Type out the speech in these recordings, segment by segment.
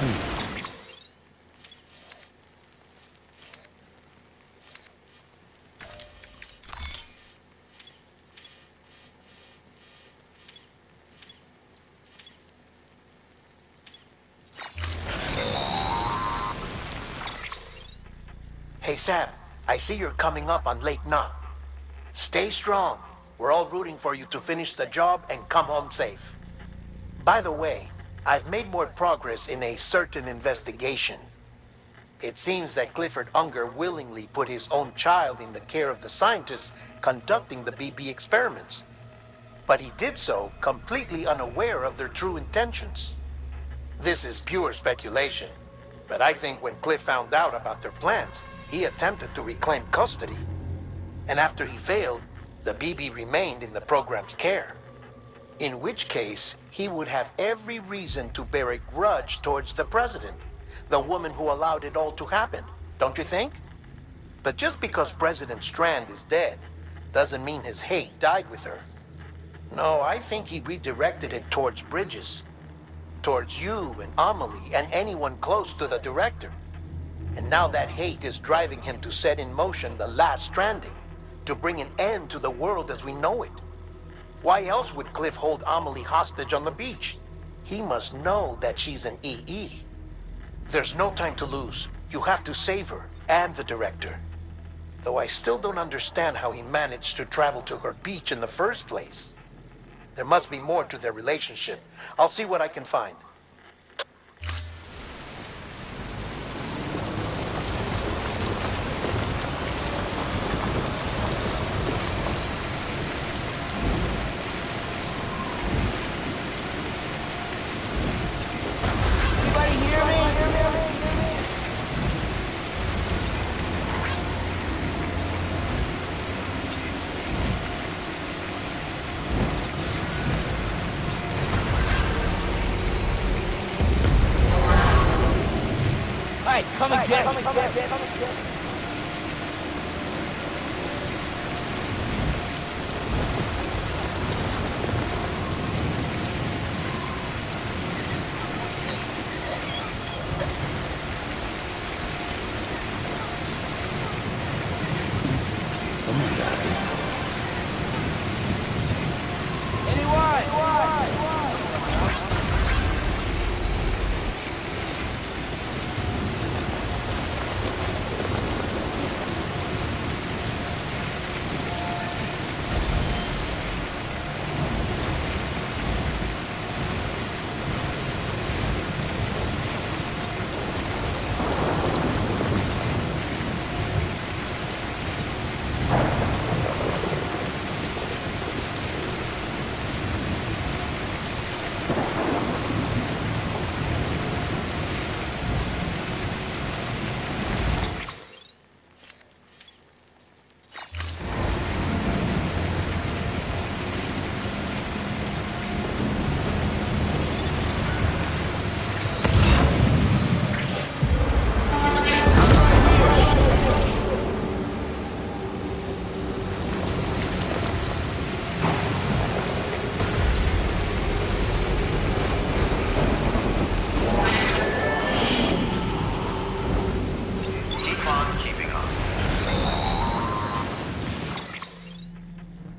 Hey Sam, I see you're coming up on Lake Knot. Stay strong. We're all rooting for you to finish the job and come home safe. By the way, I've made more progress in a certain investigation. It seems that Clifford Unger willingly put his own child in the care of the scientists conducting the BB experiments. But he did so completely unaware of their true intentions. This is pure speculation, but I think when Cliff found out about their plans, he attempted to reclaim custody. And after he failed, the BB remained in the program's care. In which case, he would have every reason to bear a grudge towards the president, the woman who allowed it all to happen, don't you think? But just because President Strand is dead, doesn't mean his hate died with her. No, I think he redirected it towards Bridges, towards you and Amelie and anyone close to the director. And now that hate is driving him to set in motion the last stranding, to bring an end to the world as we know it. Why else would Cliff hold Amelie hostage on the beach? He must know that she's an EE. There's no time to lose. You have to save her and the director. Though I still don't understand how he managed to travel to her beach in the first place. There must be more to their relationship. I'll see what I can find. Come and get me. Someone got it.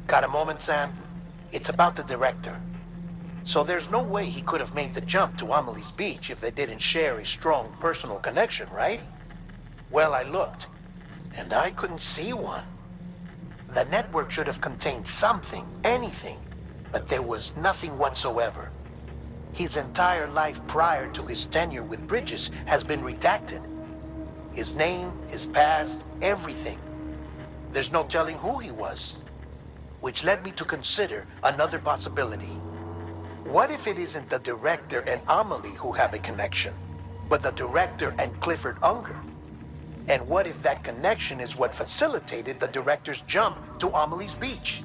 Got a moment, Sam? It's about the director. So there's no way he could have made the jump to Amelie's beach if they didn't share a strong personal connection, right? Well, I looked, and I couldn't see one. The network should have contained something, anything, but there was nothing whatsoever. His entire life prior to his tenure with Bridges has been redacted. His name, his past, everything. There's no telling who he was. Which led me to consider another possibility. What if it isn't the director and Amelie who have a connection, but the director and Clifford Unger? And what if that connection is what facilitated the director's jump to Amelie's beach?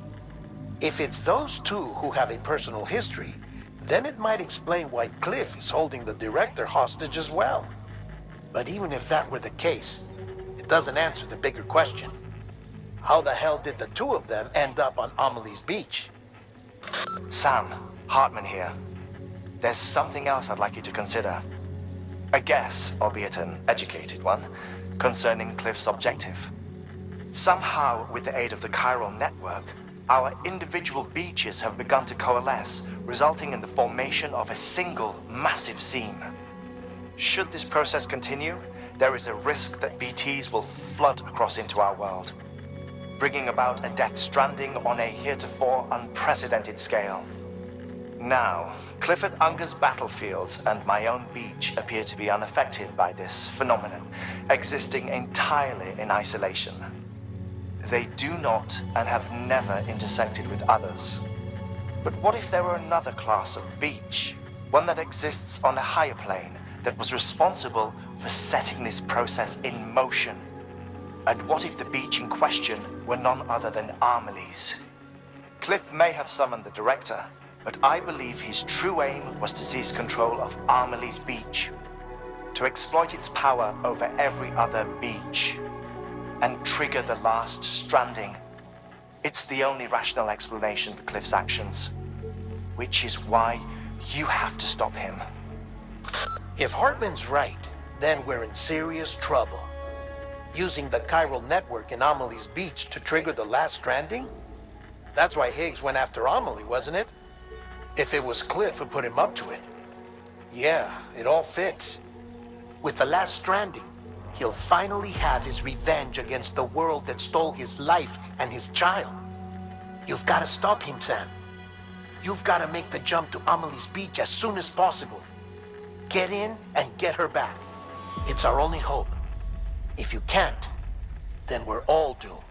If it's those two who have a personal history, then it might explain why Cliff is holding the director hostage as well. But even if that were the case, it doesn't answer the bigger question. How the hell did the two of them end up on Amelie's beach? Sam, Hartman here. There's something else I'd like you to consider. A guess, albeit an educated one, concerning Cliff's objective. Somehow, with the aid of the chiral network, our individual beaches have begun to coalesce, resulting in the formation of a single massive seam. Should this process continue, there is a risk that BTs will flood across into our world, bringing about a death stranding on a heretofore unprecedented scale. Now, Clifford Unger's battlefields and my own beach appear to be unaffected by this phenomenon, existing entirely in isolation. They do not and have never intersected with others. But what if there were another class of beach, one that exists on a higher plane, that was responsible for setting this process in motion? And what if the beach in question were none other than Amelie's? Cliff may have summoned the director, but I believe his true aim was to seize control of Amelie's beach, to exploit its power over every other beach, and trigger the last stranding. It's the only rational explanation for Cliff's actions, which is why you have to stop him. If Hartman's right, then we're in serious trouble. Using the chiral network in Amelie's beach to trigger the last stranding? That's why Higgs went after Amelie, wasn't it? If it was Cliff who put him up to it. Yeah, it all fits. With the last stranding, he'll finally have his revenge against the world that stole his life and his child. You've got to stop him, Sam. You've got to make the jump to Amelie's beach as soon as possible. Get in and get her back. It's our only hope. If you can't, then we're all doomed.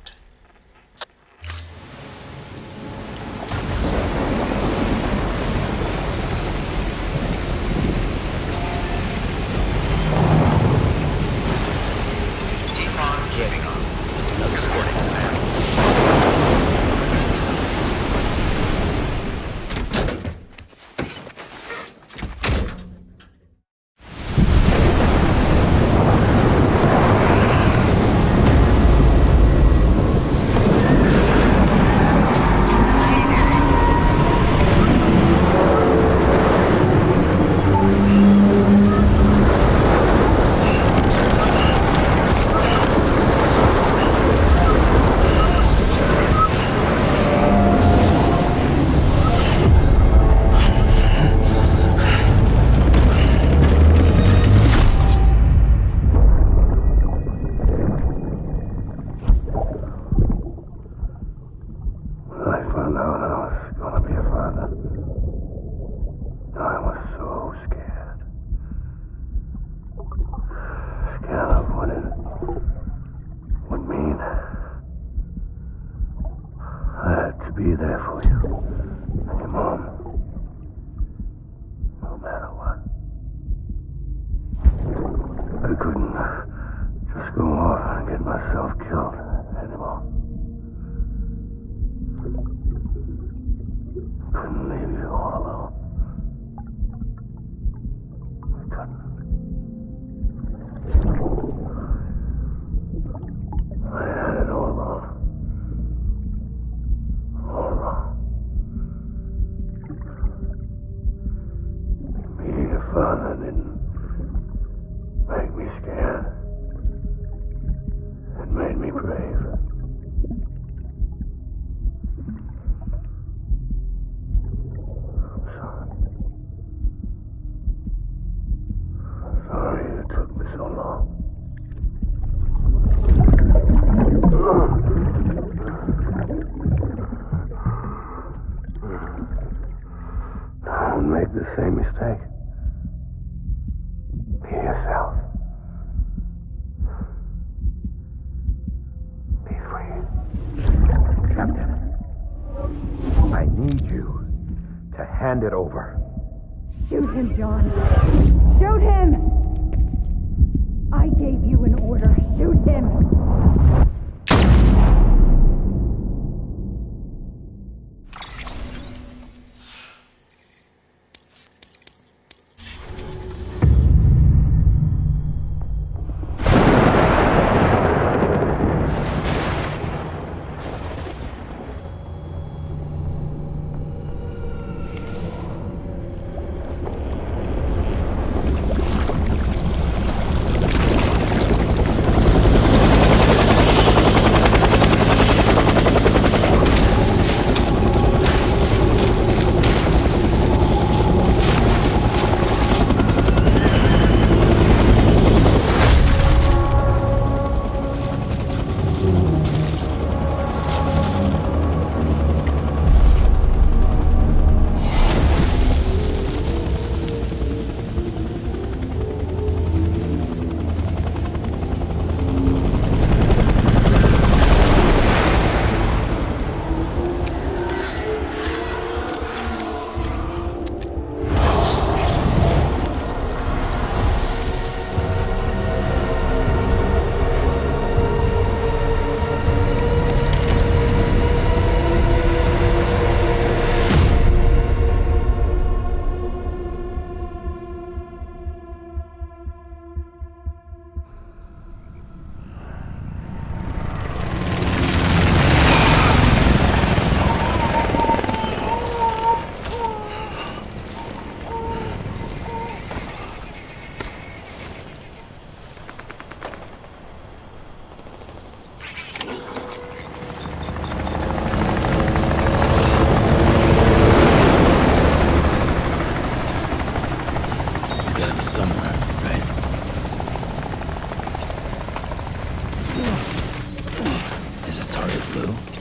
Be there for you and your mom, no matter what. I couldn't just go off and get myself killed anymore. Couldn't leave you all alone. I couldn't. I had it all wrong. Being a father didn't make me scared. It made me brave. I'm sorry. I'm sorry it took me so long. Don't make the same mistake. Be yourself. Be free. Captain, I need you to hand it over. Shoot him, John. Shoot him! I gave you an order. Shoot him! somewhere, right? Is this target blue?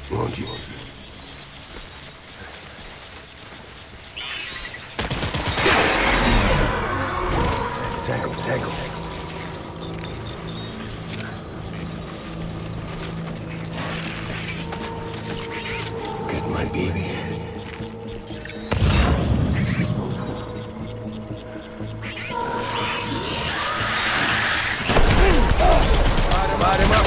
Won't you? Tango. Get my baby. Light him up.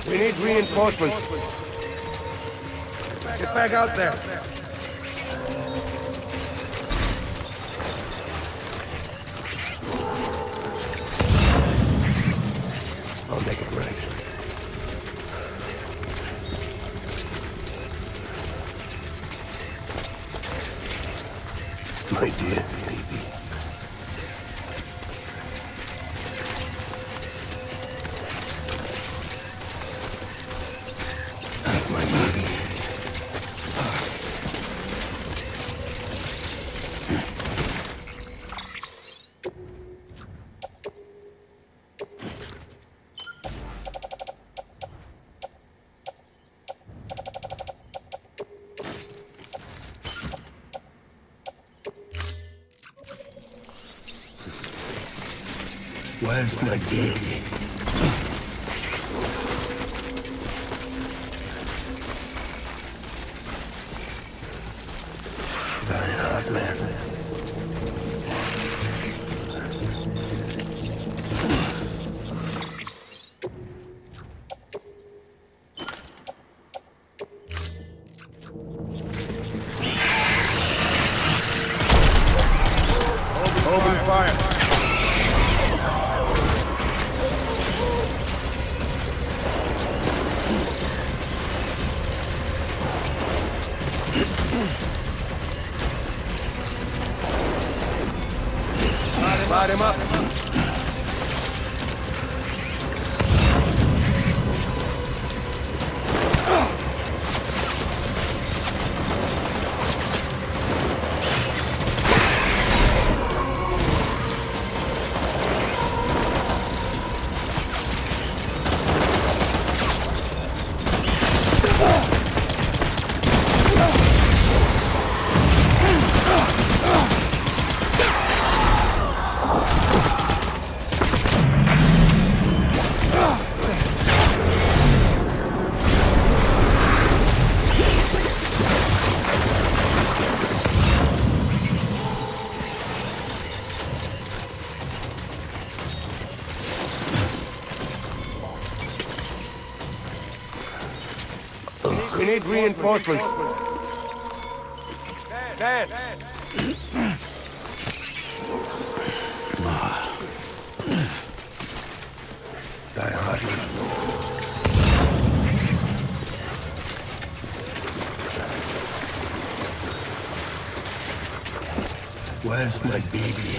We need reinforcements. Get back out there. I'll make it right. My dear baby. My baby. Where's my baby? Very hard, man. Open fire. Light him up. We need reinforcements. Dan. Die hard. Where's my baby?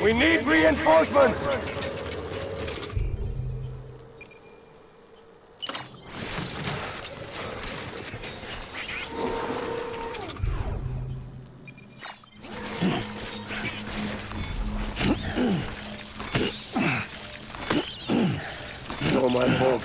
We need reinforcements! All my fault.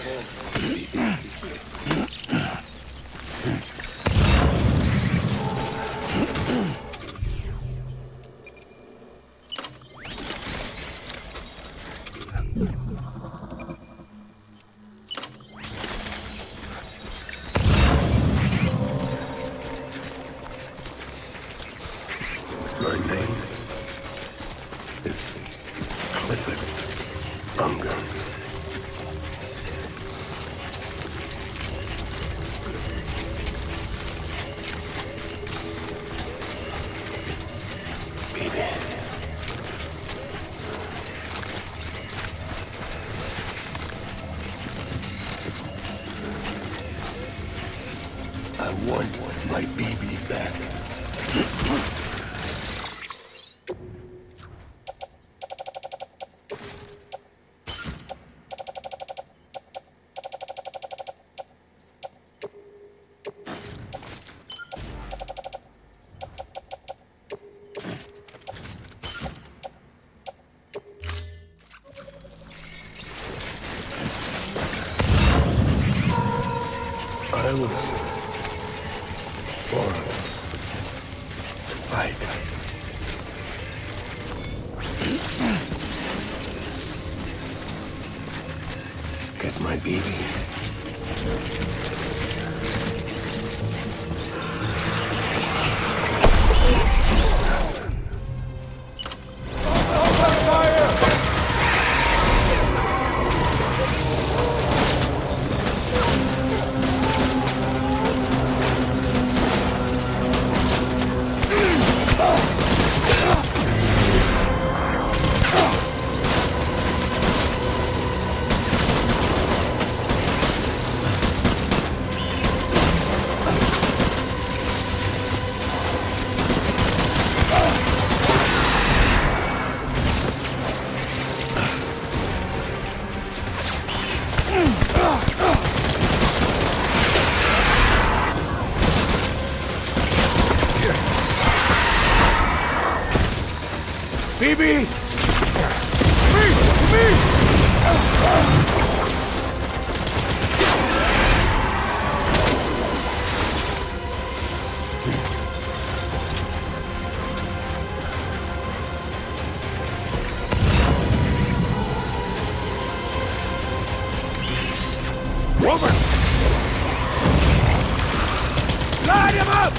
My name is Clifford Unger. Baby. I want my baby back. I was born to fight. Get my baby. BB! Rover! Light him up!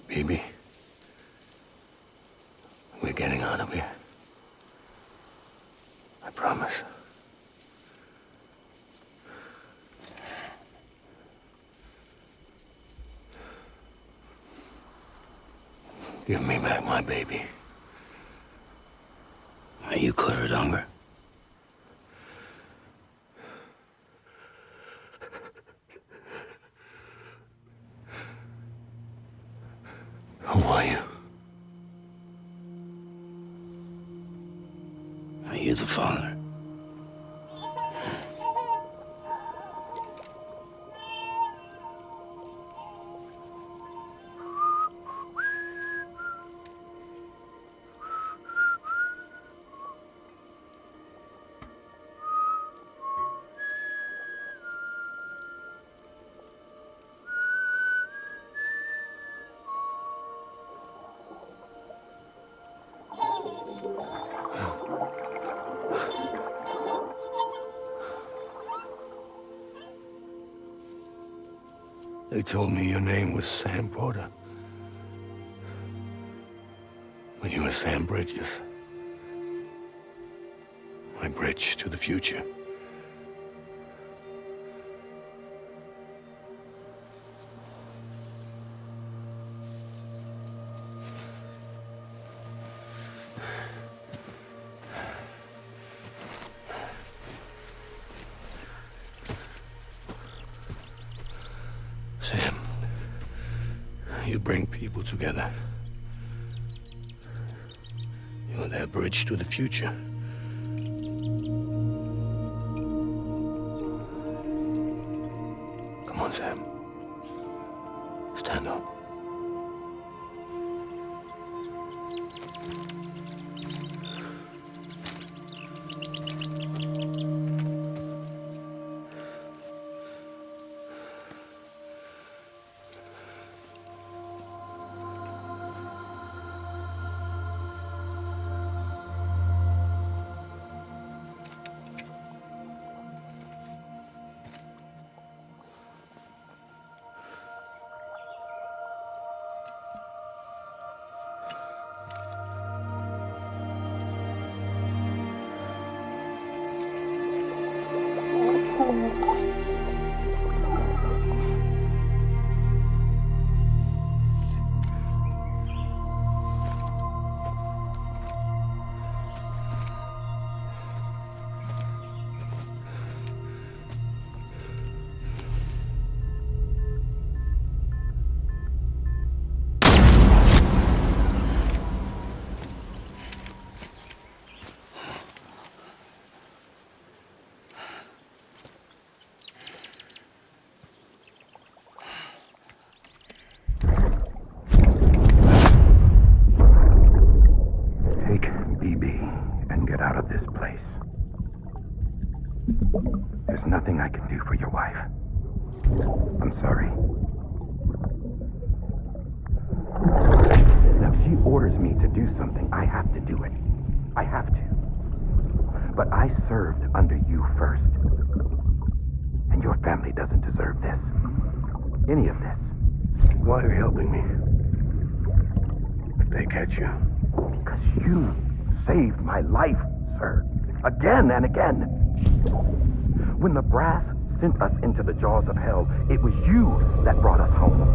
Baby, we're getting out of here. I promise. Give me back my baby. Are you Clifford Unger? Who are you? Are you the father? They told me your name was Sam Porter. But you were Sam Bridges. My bridge to the future. Sam, you bring people together. You're that bridge to the future. Come on, Sam. Stand up. There's nothing I can do for your wife. I'm sorry. Now, if she orders me to do something, I have to do it. I have to. But I served under you first. And your family doesn't deserve this. Any of this. Why are you helping me? If they catch you. Because you saved my life, sir. Again and again. When the brass sent us into the jaws of hell, it was you that brought us home.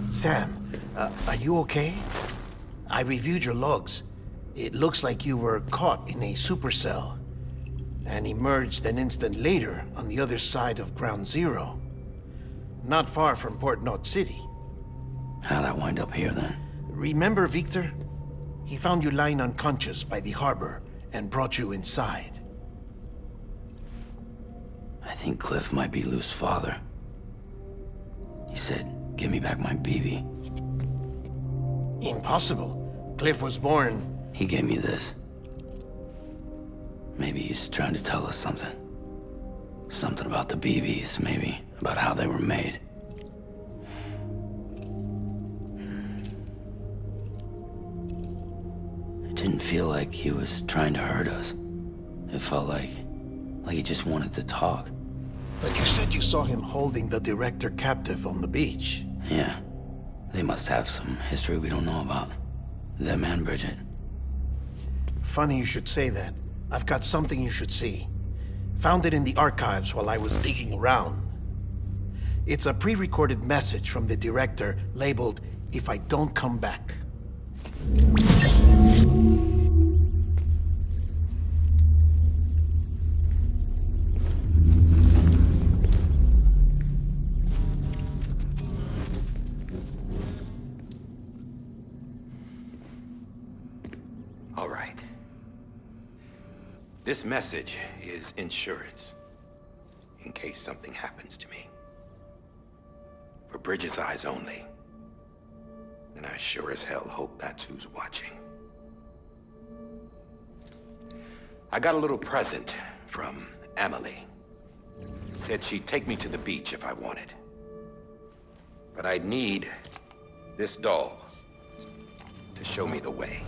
Sam, are you okay? I reviewed your logs. It looks like you were caught in a supercell and emerged an instant later on the other side of Ground Zero. Not far from Port Knot City. How'd I wind up here then? Remember Victor? He found you lying unconscious by the harbor and brought you inside. I think Cliff might be Lou's father. He said, "Give me back my BB." Impossible. Cliff was born... He gave me this. Maybe he's trying to tell us something. Something about the BBs, maybe. About how they were made. It didn't feel like he was trying to hurt us. It felt like he just wanted to talk. But you said you saw him holding the director captive on the beach. Yeah. They must have some history we don't know about. Them and Bridget. Funny you should say that. I've got something you should see. Found it in the archives while I was digging around. It's a pre-recorded message from the director labeled, "If I Don't Come Back." All right. This message is insurance, in case something happens to me. For Bridget's eyes only. And I sure as hell hope that's who's watching. I got a little present from Emily. Said she'd take me to the beach if I wanted. But I'd need this doll to show me the way.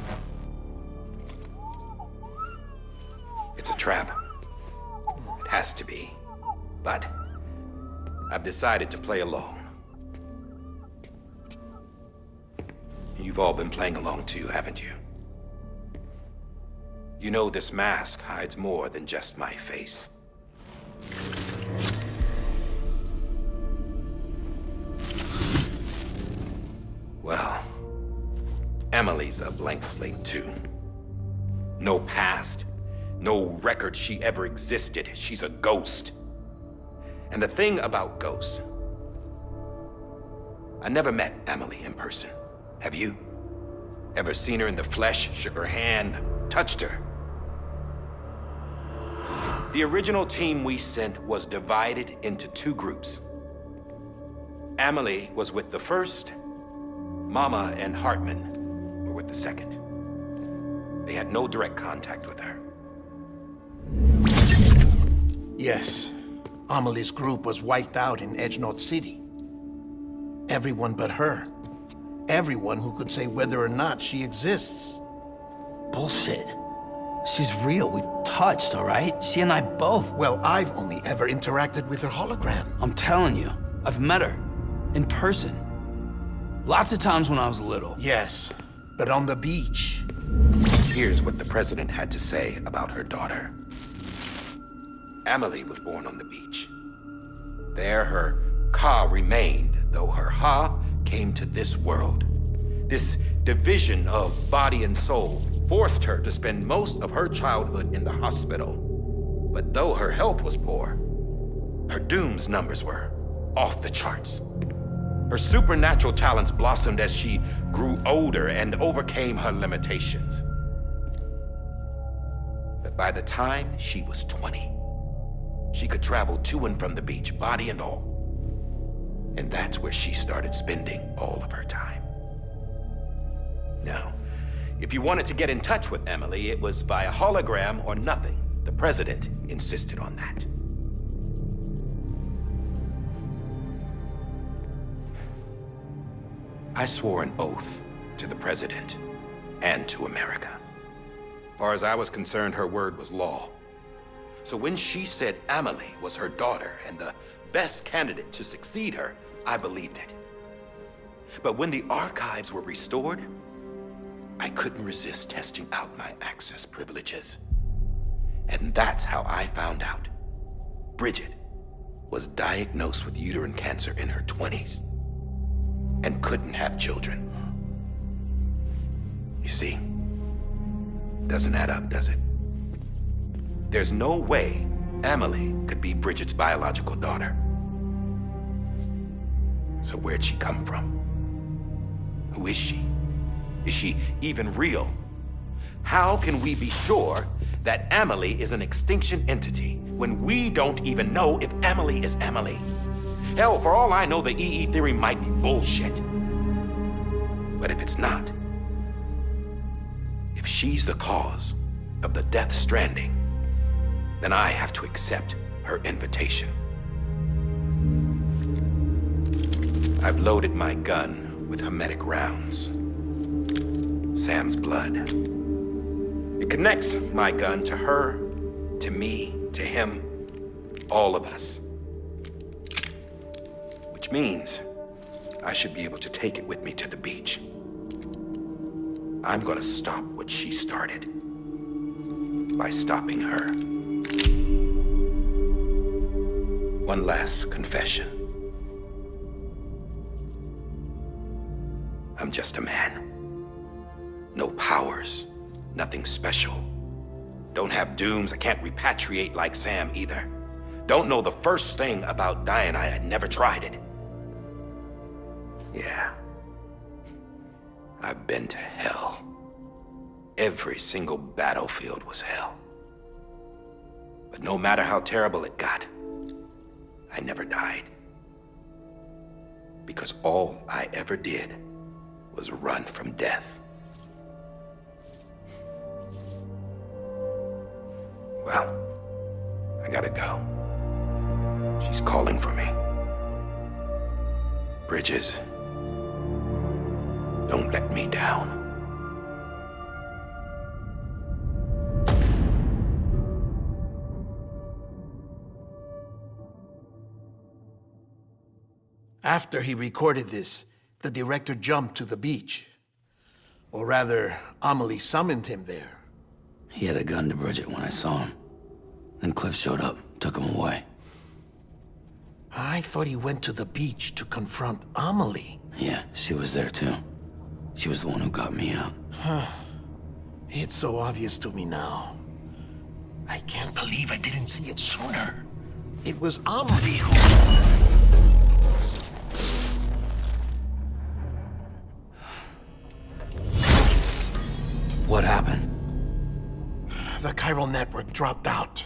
It's a trap. It has to be. But I've decided to play along. You've all been playing along too, haven't you? You know this mask hides more than just my face. Well, Emily's a blank slate too. No past, no record she ever existed. She's a ghost. And the thing about ghosts, I never met Emily in person. Have you? Ever seen her in the flesh, shook her hand, touched her? The original team we sent was divided into two groups. Emily was with the first. Mama and Hartman were with the second. They had no direct contact with her. Yes. Amelie's group was wiped out in Edge Knot City. Everyone but her. Everyone who could say whether or not she exists. Bullshit. She's real. We've touched, all right? She and I both. Well, I've only ever interacted with her hologram. I'm telling you, I've met her. In person. Lots of times when I was little. Yes, but on the beach. Here's what the president had to say about her daughter. Emily was born on the beach. There her Ka remained, though her Ha came to this world. This division of body and soul forced her to spend most of her childhood in the hospital. But though her health was poor, her Doom's numbers were off the charts. Her supernatural talents blossomed as she grew older and overcame her limitations. But by the time she was 20, she could travel to and from the beach, body and all. And that's where she started spending all of her time. Now, if you wanted to get in touch with Emily, it was via hologram or nothing. The president insisted on that. I swore an oath to the president and to America. As far as I was concerned, her word was law. So when she said Emily was her daughter and the best candidate to succeed her, I believed it. But when the archives were restored, I couldn't resist testing out my access privileges. And that's how I found out Bridget was diagnosed with uterine cancer in her 20s and couldn't have children. You see, doesn't add up, does it? There's no way Emily could be Bridget's biological daughter. So where'd she come from? Who is she? Is she even real? How can we be sure that Emily is an extinction entity when we don't even know if Emily is Emily? Hell, for all I know, the EE theory might be bullshit. But if it's not, if she's the cause of the death stranding, then I have to accept her invitation. I've loaded my gun with hermetic rounds. Sam's blood. It connects my gun to her, to me, to him, all of us. Which means I should be able to take it with me to the beach. I'm gonna stop what she started. by stopping her. One last confession. I'm just a man. No powers, nothing special. Don't have dooms, I can't repatriate like Sam either. Don't know the first thing about dying, I had never tried it. Yeah. I've been to hell. Every single battlefield was hell. But no matter how terrible it got, I never died. Because all I ever did was run from death. Well, I gotta go. She's calling for me. Bridges, don't let me down. After he recorded this, the director jumped to the beach. Or rather, Amelie summoned him there. He had a gun to Bridget when I saw him. Then Cliff showed up, took him away. I thought he went to the beach to confront Amelie. Yeah, she was there too. She was the one who got me out. It's so obvious to me now. I can't believe I didn't see it sooner. It was Amelie who... What happened? The chiral network dropped out.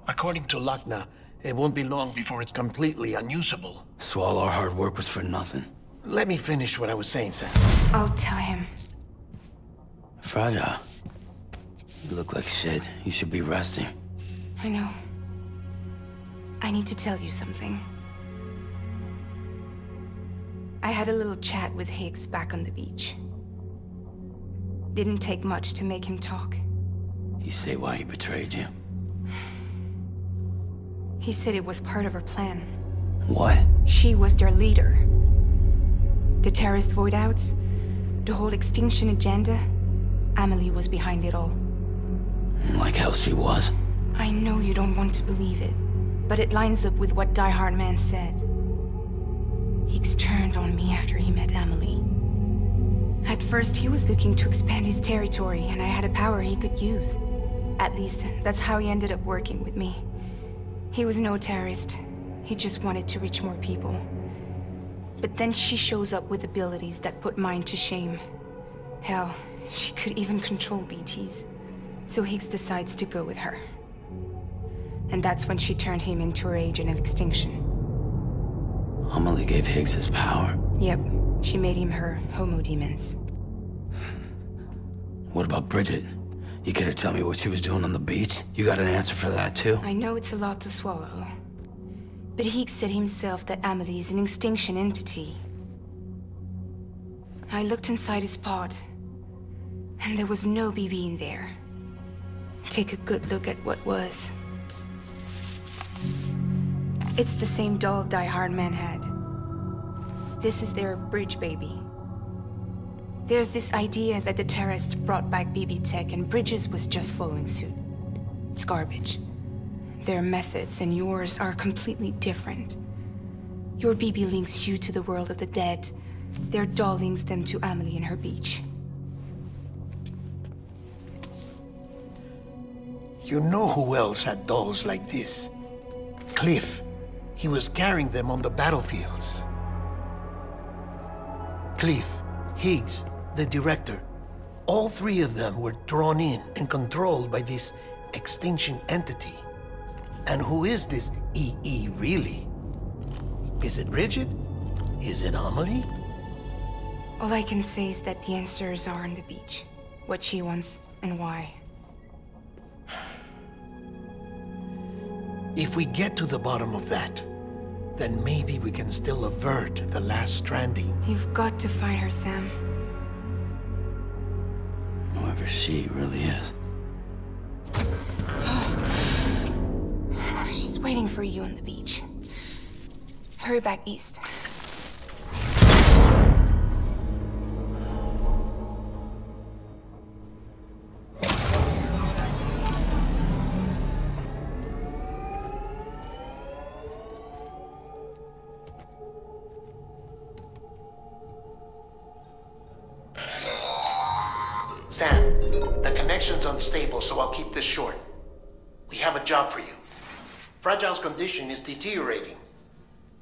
According to Lakna, it won't be long before it's completely unusable. So all our hard work was for nothing. Let me finish what I was saying, Sam. I'll tell him. Fragile. You look like shit. You should be resting. I know. I need to tell you something. I had a little chat with Higgs back on the beach. Didn't take much to make him talk. You say why he betrayed you? He said it was part of her plan. What? She was their leader. The terrorist void-outs, the whole extinction agenda, Amelie was behind it all. Like hell she was. I know you don't want to believe it, but it lines up with what Die Hard Man said. Higgs turned on me after he met Amelie. At first, he was looking to expand his territory, and I had a power he could use. At least, that's how he ended up working with me. He was no terrorist. He just wanted to reach more people. But then she shows up with abilities that put mine to shame. Hell, she could even control BTs. So Higgs decides to go with her. And that's when she turned him into her agent of extinction. Amelie gave Higgs his power? Yep, she made him her homo demons. What about Bridget? You care to tell me what she was doing on the beach? You got an answer for that too? I know it's a lot to swallow. But Higgs said himself that Amelie is an extinction entity. I looked inside his pod, and there was no BB in there. Take a good look at what was. It's the same doll Die Hard Man had. This is their bridge baby. There's this idea that the terrorists brought back BB tech and Bridges was just following suit. It's garbage. Their methods and yours are completely different. Your BB links you to the world of the dead. Their doll links them to Amelie and her beach. You know who else had dolls like this? Cliff. He was carrying them on the battlefields. Cliff, Higgs, the director. All three of them were drawn in and controlled by this extinction entity. And who is this EE really? Is it Bridget? Is it Amelie? All I can say is that the answers are on the beach. What she wants and why. If we get to the bottom of that, then maybe we can still avert the last stranding. You've got to find her, Sam. Whoever she really is. She's waiting for you on the beach. Hurry back east. Sam, the connection's unstable, so I'll keep this short. We have a job for you. Fragile's condition is deteriorating.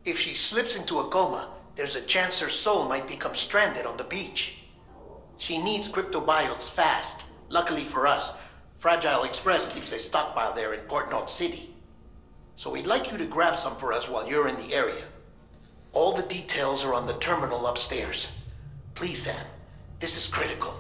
If she slips into a coma, there's a chance her soul might become stranded on the beach. She needs cryptobiotes fast. Luckily for us, Fragile Express keeps a stockpile there in Port North City. So we'd like you to grab some for us while you're in the area. All the details are on the terminal upstairs. Please, Sam, this is critical.